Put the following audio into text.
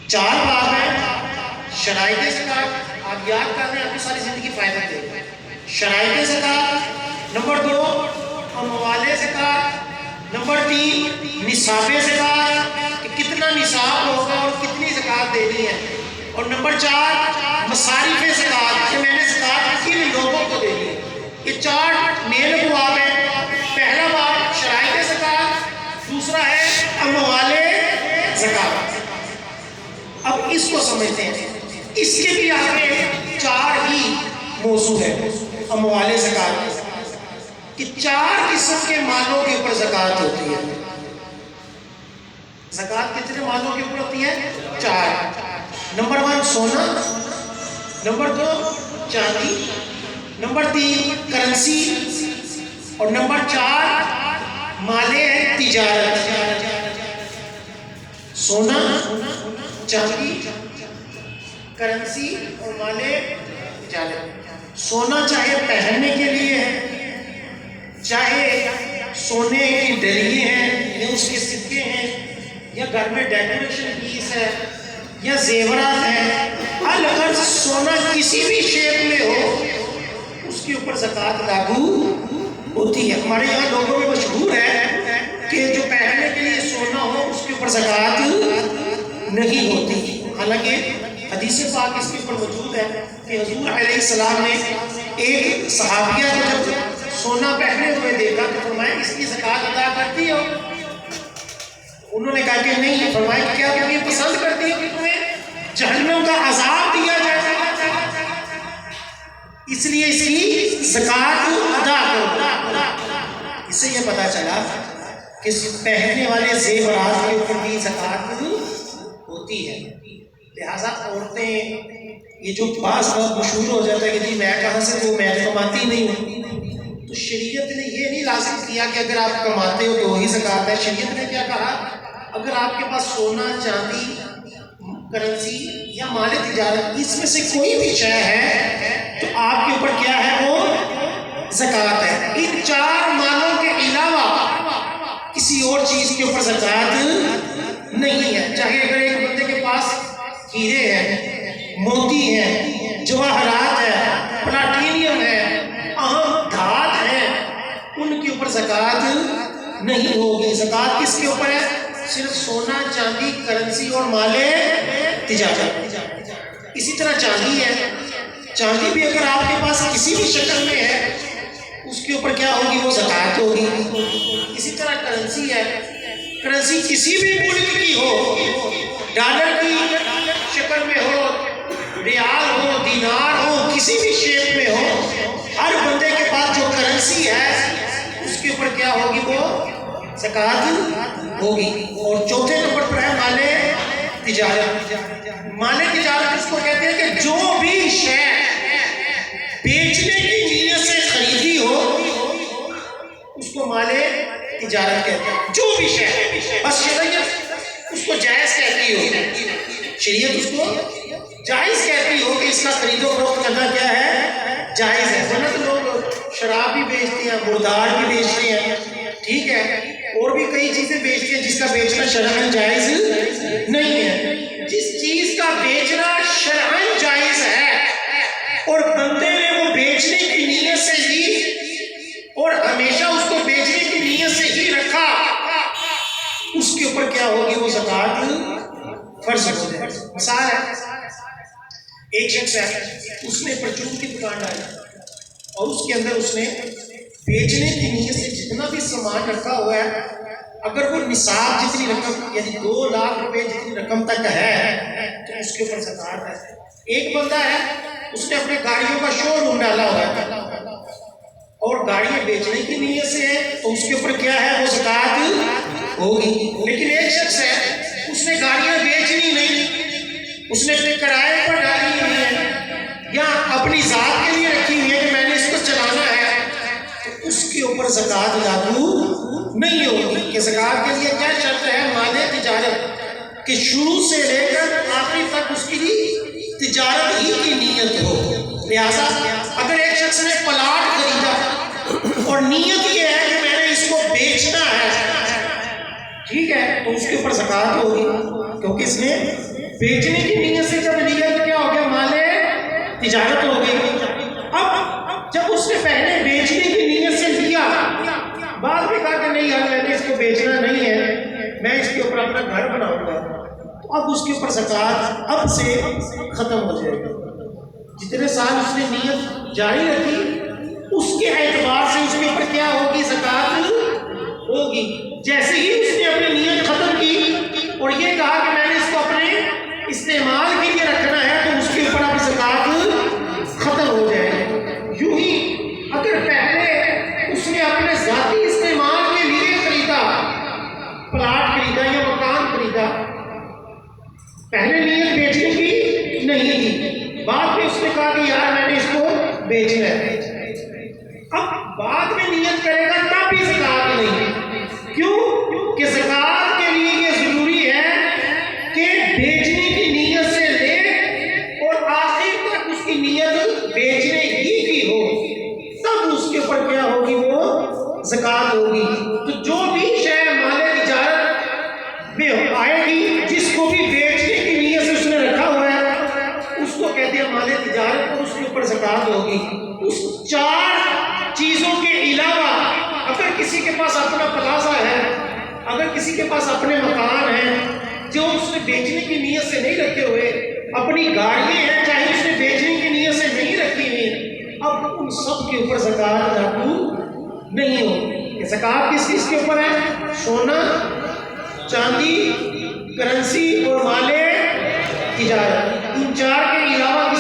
4 باب ہیں شرائط زکات، آپ یاد کر لیں، آپ کی ساری زندگی فائدہ دے گا۔ شرائط زکات، نمبر 2 اموال زکات، نمبر 3 نصاب زکات کہ کتنا نصاب ہوگا اور کتنی زکات دینی ہے، اور نمبر 4 مصارف زکات کہ میں نے زکات کن لوگوں کو دینی ہے۔ یہ 4 مین ابواب ہیں۔ پہلا باب شرائط زکات، دوسرا ہے اموال زکات۔ اب اس کو سمجھتے ہیں، اس کے بھی آگے 4 ہی موضوع ہے اموال زکات کہ 4 قسم کے مالوں کے اوپر زکات ہوتی ہے۔ زکات کتنے مالوں کے اوپر ہوتی ہے؟ 4۔ نمبر 1 سونا، نمبر 2 چاندی، نمبر 3 کرنسی، اور نمبر 4 مال تجارت۔ سونا، چاندی، کرنسی اور مال تجارت۔ سونا چاہے پہننے کے لیے ہے، چاہے سونے کی ڈلیے ہیں یا اس کے سکے ہیں، یا گھر میں ڈیکوریشن پیس ہے یا زیورات ہیں، الغرض سونا کسی بھی شیپ میں ہو اس کے اوپر زکات لاگو ہوتی ہے۔ ہمارے یہاں لوگوں میں مشہور ہے کہ جو پہننے کے لیے سونا ہو اس کے اوپر زکات نہیں ہوتی، حالانکہ حدیث پاک اس کے اوپر موجود ہے کہ حضور علیہ السلام نے ایک صحابیہ کو جب سونا پہنے ہوئے دیکھا تو فرمایا اس کی زکات ادا کرتی ہو؟ انہوں نے کہا کہ نہیں۔ فرمایا کہ کیا تم یہ پسند کرتی ہو کہ تمہیں جہنم کا عذاب دیا جائے، اس لیے اس کی زکات ادا کرو؟ اس سے یہ پتا چلا کہ پہننے والے زیورات کے اوپر بھی زکات ہوتی ہے۔ لہٰذا عورتیں یہ جو بعض بہت مشہور ہو جاتا ہے کہ جی میں کہاں سے، وہ میں کماتی نہیں ہوں، تو شریعت نے یہ نہیں لازم کیا کہ اگر آپ کماتے ہو تو ہی زکات ہے۔ شریعت نے کیا کہا، اگر آپ کے پاس سونا، چاندی، کرنسی یا مال تجارت اس میں سے کوئی بھی شے ہے تو آپ کے اوپر کیا ہے، وہ زکات ہے۔ ان 4 مالوں کے علاوہ کسی اور چیز کے اوپر زکات نہیں ہے۔ چاہے اگر ایک بندے کے پاس ہیرے ہیں، موتی ہیں، جواہرات ہیں، پلاٹینیم ہے، اہم دھات ہیں، ان کے اوپر زکات نہیں ہوگی۔ زکات کس کے اوپر ہے؟ صرف سونا، چاندی، کرنسی اور مال تجارت۔ اسی طرح چاندی ہے، چاندی بھی اگر آپ کے پاس کسی بھی شکل میں ہے اس کے اوپر کیا ہوگی، وہ زکات ہوگی۔ اسی طرح کرنسی ہے، کرنسی کسی بھی ملک کی ہو، ڈالر کی شکل میں ہو، ریال ہو، دینار ہو، کسی بھی شیپ میں ہو، ہر بندے کے پاس جو کرنسی ہے اس کے اوپر کیا ہوگی، وہ زکات ہوگی۔ اور چوتھے نمبر پر ہے مال تجارت۔ مال تجارت اس کو کہتے ہیں کہ جو بھی شے بیچنے کی نیت سے خریدی ہو اس کو مال تجارت کہتے ہیں۔ جو بھی شے، بس شریعت اس کو جائز کہتی ہو، شریعت اس کو جائز کہتی ہو کہ اس کا خرید و فروخت کرنا کیا ہے، جائز ہے۔ ورنہ تو لوگ شراب بھی بیچتے ہیں، مردار بھی بیچتے ہیں، ٹھیک ہے، اور بھی کئی چیزیں بیچتے ہیں جس کا بیچنا شرعاً جائز نہیں ہے۔ جس چیز کا بیچنا شرعاً جائز ہے اور بندے نے وہ بیچنے کی نیت سے ہی اور ہمیشہ اس کو بیچنے کی نیت سے ہی رکھا، اس کے اوپر کیا ہوگی، وہ زکات فرض ہو جائے۔ مثال ہے، ایک شخص ہے، اس نے پرچون کی دکان ڈالی اور اس کے اندر اس نے بیچنے کی نیت سے جتنا بھی سامان رکھا ہوا ہے، اگر وہ نصاب جتنی رقم یعنی 2 لاکھ روپے جتنی رقم تک ہے تو اس کے اوپر زکات ہے۔ ایک بندہ ہے، اس نے اپنے گاڑیوں کا شو روم ڈالا ہوا ہے اور گاڑیاں بیچنے کی نیت سے ہے تو اس کے اوپر کیا ہے، وہ زکات ہوگی۔ لیکن ایک شخص ہے، اس نے گاڑیاں بیچنی نہیں، اس نے اپنے کرائے پر ڈالی ہوئی ہے یا اپنی ذات کے لیے رکھی ہوئی ہے کہ میں نے اس کو چلانا ہے، تو اس کے اوپر زکات لاگو نہیں ہوگی۔ کہ زکات کے لیے کیا شرط ہے، مال تجارت، کہ شروع سے لے کر آخری تک اس کی تجارت ہی کی نیت ہو۔ لہٰذا اگر ایک شخص نے پلاٹ خریدا اور نیت یہ ہے کہ میں نے اس کو بیچنا ہے، ٹھیک ہے، تو اس کے اوپر زکات ہوگی کیونکہ اس نے بیچنے کی نیت سے جب لیا تو کیا ہو گیا؟ مال تجارت ہو گئی۔ اب جب اس نے پہلے بیچنے کی نیت سے لیا، بعد میں کہا کہ نہیں یار میں نے اس کو بیچنا نہیں ہے، میں اس کے اوپر اپنا گھر بناؤں گا، تو اب اس کے اوپر زکوٰۃ اب سے ختم ہو جائے گی۔ جتنے سال اس نے نیت جاری رکھی اس کے اعتبار سے اس کے اوپر کیا ہوگی؟ زکوٰۃ ہوگی۔ جیسے ہی اس نے اپنی نیت ختم کی اور یہ کہا کہ میں نے اس کو اپنے استعمال کے لیے رکھنا ہے، تو اس کے اوپر اب زکوٰۃ ختم ہو جائے گی۔ یوں ہی اگر پہلے اس نے اپنے ذاتی استعمال کے لیے خریدا، پلاٹ خریدا یا مکان خریدا، پہلے نیت بیچنے کی نہیں تھی، بعد میں اس نے کہا کہ یار میں نے اس کو بیچنا ہے، اب بعد میں نیت کرے گا تب بھی زکوٰۃ نہیں۔ کیوں کہ زکوٰۃ کے لیے یہ ضروری ہے کہ بیچنے کی نیت سے لے اور آخر تک اس کی نیت بیچنے ہی کی ہو، تب اس کے اوپر کیا ہوگی؟ وہ زکوٰۃ ہوگی۔ تو جو بھی شے مال تجارت میں آئے گی، جس کو بھی بیچنے کی نیت سے اس نے رکھا ہوا ہے، اس کو کہتے ہیں مال تجارت، اور اس کے اوپر زکوٰۃ ہوگی۔ اس چار چیزوں کے علاوہ اگر کسی کے پاس اپنا پلازہ ہے، اگر کسی کے پاس اپنے مکان ہیں جو اس نے بیچنے کی نیت سے نہیں رکھے ہوئے، اپنی گاڑیاں ہیں چاہے اس نے بیچنے کی نیت سے نہیں رکھی ہوئی، اب ان سب کے اوپر زکوٰۃ لاگو نہیں ہوگی۔ زکوٰۃ کس چیز کے اوپر ہے؟ سونا، چاندی، کرنسی اور مال تجارت، ان چار کے علاوہ